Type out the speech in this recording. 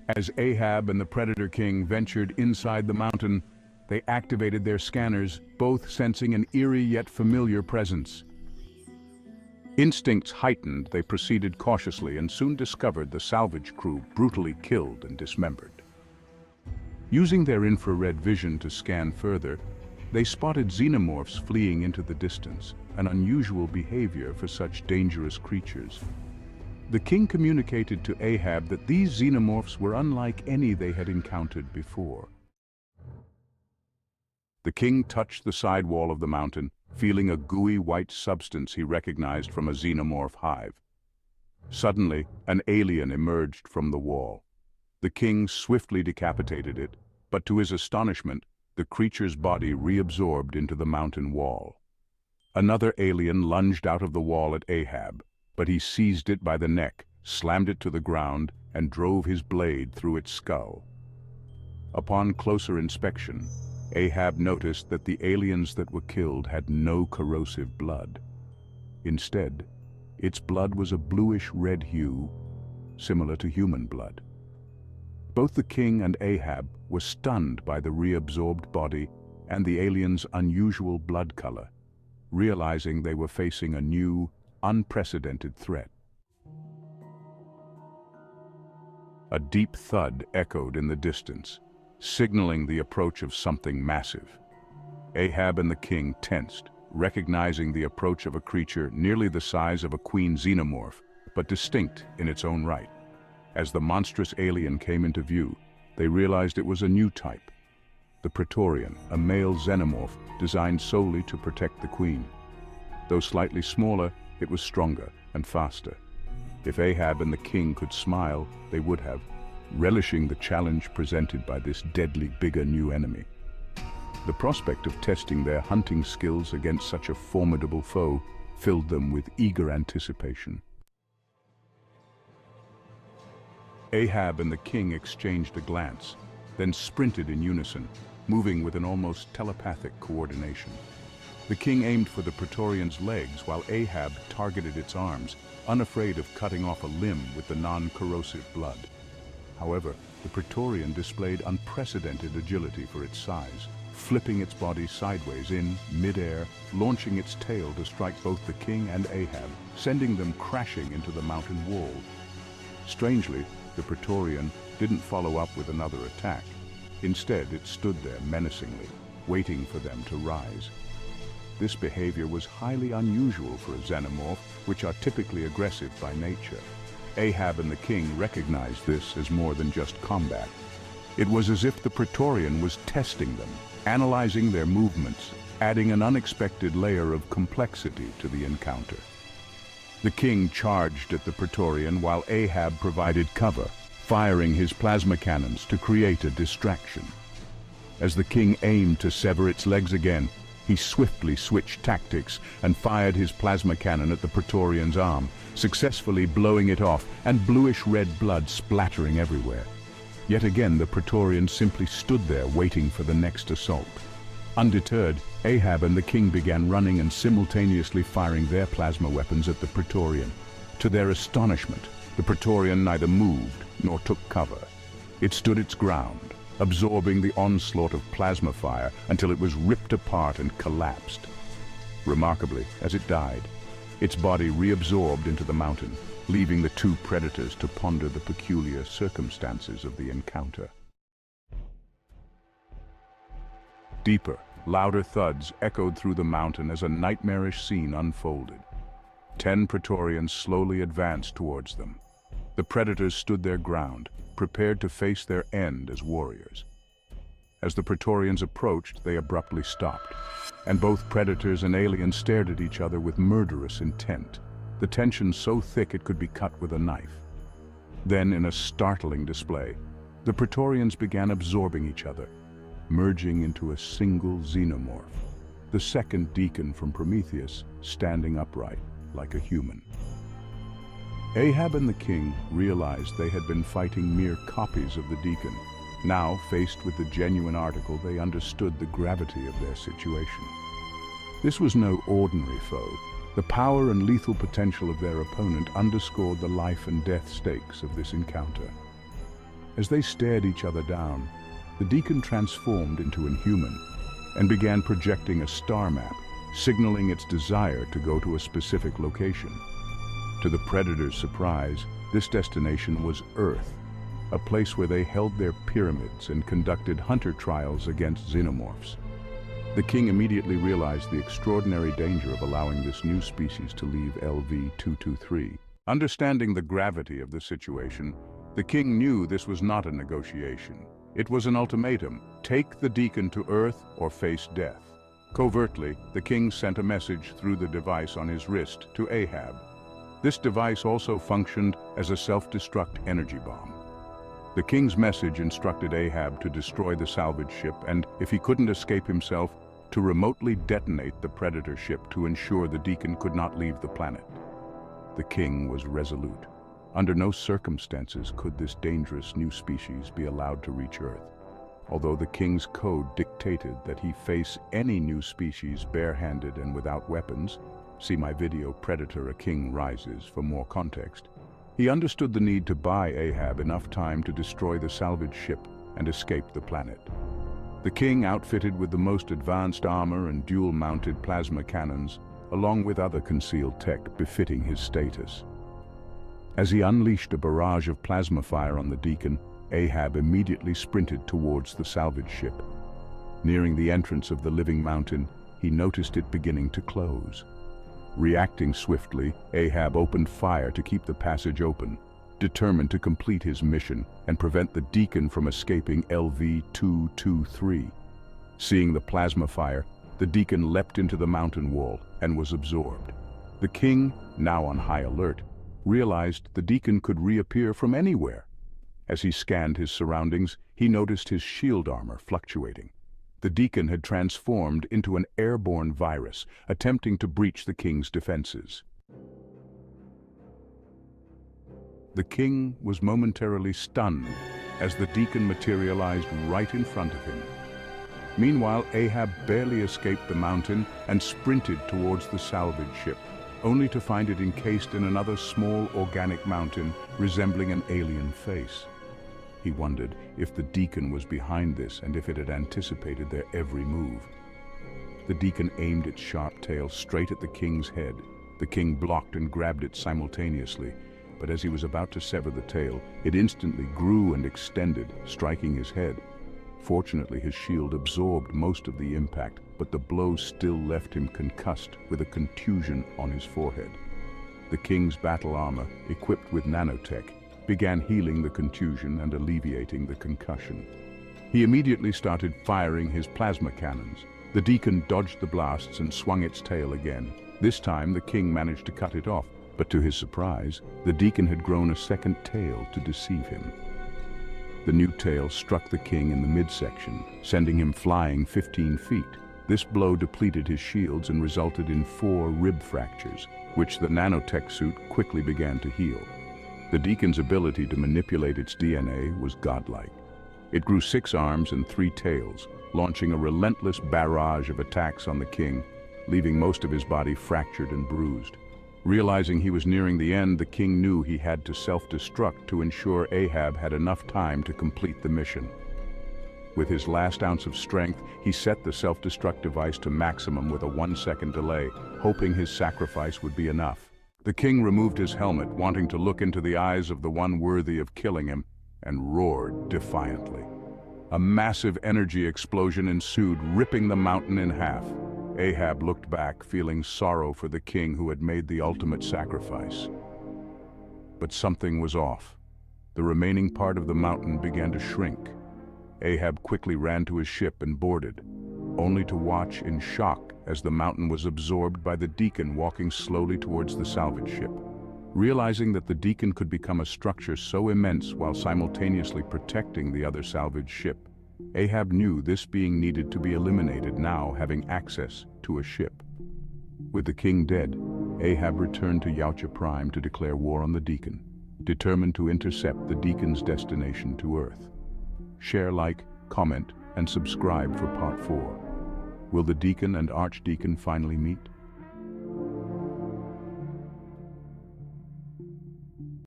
As Ahab and the Predator King ventured inside the mountain, they activated their scanners, both sensing an eerie yet familiar presence. Instincts heightened, they proceeded cautiously and soon discovered the salvage crew brutally killed and dismembered. Using their infrared vision to scan further, they spotted xenomorphs fleeing into the distance, an unusual behavior for such dangerous creatures. The king communicated to Ahab that these xenomorphs were unlike any they had encountered before. The king touched the side wall of the mountain, feeling a gooey white substance he recognized from a xenomorph hive. Suddenly, an alien emerged from the wall. The king swiftly decapitated it, but to his astonishment, the creature's body reabsorbed into the mountain wall. Another alien lunged out of the wall at Ahab, but he seized it by the neck, slammed it to the ground, and drove his blade through its skull. Upon closer inspection, Ahab noticed that the aliens that were killed had no corrosive blood. Instead, its blood was a bluish-red hue, similar to human blood. Both the king and Ahab were stunned by the reabsorbed body and the alien's unusual blood color, realizing they were facing a new, unprecedented threat. A deep thud echoed in the distance, signaling the approach of something massive. Ahab and the king tensed, recognizing the approach of a creature nearly the size of a queen xenomorph, but distinct in its own right. As the monstrous alien came into view, they realized it was a new type, the Petorian, a male xenomorph designed solely to protect the queen. Though slightly smaller, it was stronger and faster. If Ahab and the king could smile, they would have, relishing the challenge presented by this deadly bigger new enemy. The prospect of testing their hunting skills against such a formidable foe filled them with eager anticipation. Ahab and the king exchanged a glance, then sprinted in unison, moving with an almost telepathic coordination. The king aimed for the Praetorian's legs while Ahab targeted its arms, unafraid of cutting off a limb with the non-corrosive blood. However, the Praetorian displayed unprecedented agility for its size, flipping its body sideways in mid-air, launching its tail to strike both the king and Ahab, sending them crashing into the mountain wall. Strangely, the Praetorian didn't follow up with another attack. Instead, it stood there menacingly, waiting for them to rise. This behavior was highly unusual for a xenomorph, which are typically aggressive by nature. Ahab and the king recognized this as more than just combat. It was as if the Praetorian was testing them, analyzing their movements, adding an unexpected layer of complexity to the encounter. The king charged at the Praetorian while Ahab provided cover, firing his plasma cannons to create a distraction. As the king aimed to sever its legs again, he swiftly switched tactics and fired his plasma cannon at the Praetorian's arm, successfully blowing it off and bluish-red blood splattering everywhere. Yet again, the Praetorian simply stood there waiting for the next assault. Undeterred, Ahab and the king began running and simultaneously firing their plasma weapons at the Praetorian. To their astonishment, the Praetorian neither moved nor took cover. It stood its ground, absorbing the onslaught of plasma fire until it was ripped apart and collapsed. Remarkably, as it died, its body reabsorbed into the mountain, leaving the two predators to ponder the peculiar circumstances of the encounter. Deeper, louder thuds echoed through the mountain as a nightmarish scene unfolded. 10 Praetorians slowly advanced towards them. The predators stood their ground, prepared to face their end as warriors. As the Praetorians approached, they abruptly stopped, and both predators and aliens stared at each other with murderous intent, the tension so thick it could be cut with a knife. Then, in a startling display, the Praetorians began absorbing each other, merging into a single xenomorph, the second Deacon from Prometheus standing upright like a human. Ahab and the king realized they had been fighting mere copies of the Deacon. Now, faced with the genuine article, they understood the gravity of their situation. This was no ordinary foe. The power and lethal potential of their opponent underscored the life and death stakes of this encounter. As they stared each other down, the Deacon transformed into an human and began projecting a star map, signaling its desire to go to a specific location. To the Predator's surprise, this destination was Earth, a place where they held their pyramids and conducted hunter trials against xenomorphs. The king immediately realized the extraordinary danger of allowing this new species to leave LV-223. Understanding the gravity of the situation, the king knew this was not a negotiation. It was an ultimatum: take the Deacon to Earth or face death. Covertly, the king sent a message through the device on his wrist to Ahab. This device also functioned as a self-destruct energy bomb. The king's message instructed Ahab to destroy the salvage ship and, if he couldn't escape himself, to remotely detonate the Predator ship to ensure the Deacon could not leave the planet. The king was resolute. Under no circumstances could this dangerous new species be allowed to reach Earth. Although the king's code dictated that he face any new species barehanded and without weapons, see my video Predator: A King Rises for more context, he understood the need to buy Ahab enough time to destroy the salvage ship and escape the planet. The king, outfitted with the most advanced armor and dual-mounted plasma cannons, along with other concealed tech befitting his status. As he unleashed a barrage of plasma fire on the Deacon, Ahab immediately sprinted towards the salvage ship. Nearing the entrance of the living mountain, he noticed it beginning to close. Reacting swiftly, Ahab opened fire to keep the passage open, determined to complete his mission and prevent the Deacon from escaping LV-223. Seeing the plasma fire, the Deacon leapt into the mountain wall and was absorbed. The king, now on high alert, realized the Deacon could reappear from anywhere. As he scanned his surroundings, he noticed his shield armor fluctuating. The Deacon had transformed into an airborne virus, attempting to breach the king's defenses. The king was momentarily stunned as the Deacon materialized right in front of him. Meanwhile, Ahab barely escaped the mountain and sprinted towards the salvage ship, only to find it encased in another small organic mountain resembling an alien face. He wondered if the Deacon was behind this and if it had anticipated their every move. The Deacon aimed its sharp tail straight at the king's head. The king blocked and grabbed it simultaneously, but as he was about to sever the tail, it instantly grew and extended, striking his head. Fortunately, his shield absorbed most of the impact, but the blow still left him concussed with a contusion on his forehead. The king's battle armor, equipped with nanotech, began healing the contusion and alleviating the concussion. He immediately started firing his plasma cannons. The Deacon dodged the blasts and swung its tail again. This time the king managed to cut it off, but to his surprise, the Deacon had grown a second tail to deceive him. The new tail struck the king in the midsection, sending him flying 15 feet. This blow depleted his shields and resulted in 4 rib fractures, which the nanotech suit quickly began to heal. The Deacon's ability to manipulate its DNA was godlike. It grew 6 arms and 3 tails, launching a relentless barrage of attacks on the king, leaving most of his body fractured and bruised. Realizing he was nearing the end, the king knew he had to self-destruct to ensure Ahab had enough time to complete the mission. With his last ounce of strength, he set the self-destruct device to maximum with a 1-second delay, hoping his sacrifice would be enough. The king removed his helmet, wanting to look into the eyes of the one worthy of killing him, and roared defiantly. A massive energy explosion ensued, ripping the mountain in half. Ahab looked back, feeling sorrow for the king who had made the ultimate sacrifice. But something was off. The remaining part of the mountain began to shrink. Ahab quickly ran to his ship and boarded, only to watch in shock as the mountain was absorbed by the Deacon walking slowly towards the salvage ship. Realizing that the Deacon could become a structure so immense while simultaneously protecting the other salvage ship, Ahab knew this being needed to be eliminated, now having access to a ship. With the king dead, Ahab returned to Yautja Prime to declare war on the Deacon, determined to intercept the Deacon's destination to Earth. Share, like, comment, and subscribe for Part 4. Will the Deacon and Archdeacon finally meet?